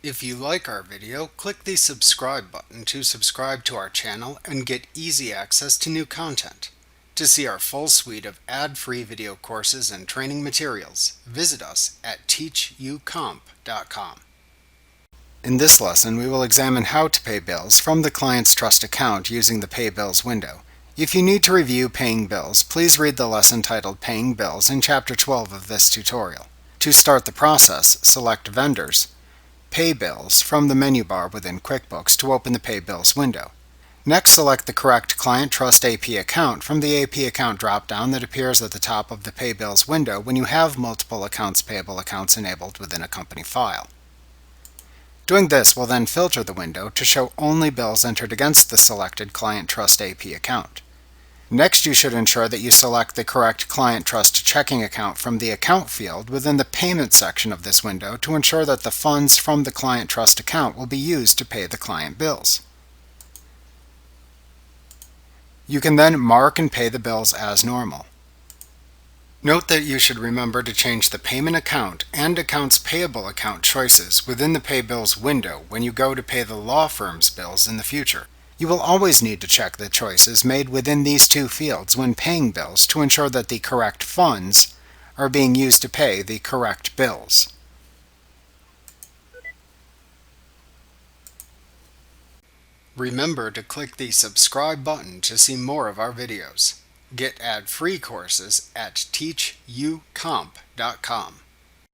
If you like our video, click the subscribe button to subscribe to our channel and get easy access to new content. To see our full suite of ad-free video courses and training materials, visit us at teachucomp.com. In this lesson, we will examine how to pay bills from the client's trust account using the Pay Bills window. If you need to review paying bills, please read the lesson titled Paying Bills in Chapter 12 of this tutorial. To start the process, select Vendors, Pay Bills from the menu bar within QuickBooks to open the Pay Bills window. Next, select the correct Client Trust AP account from the AP account drop-down that appears at the top of the Pay Bills window when you have multiple accounts payable accounts enabled within a company file. Doing this will then filter the window to show only bills entered against the selected Client Trust AP account. Next, you should ensure that you select the correct Client Trust checking account from the Account field within the Payment section of this window to ensure that the funds from the Client Trust account will be used to pay the client bills. You can then mark and pay the bills as normal. Note that you should remember to change the Payment Account and Accounts Payable account choices within the Pay Bills window when you go to pay the law firm's bills in the future. You will always need to check the choices made within these two fields when paying bills to ensure that the correct funds are being used to pay the correct bills. Remember to click the subscribe button to see more of our videos. Get ad-free courses at teachucomp.com.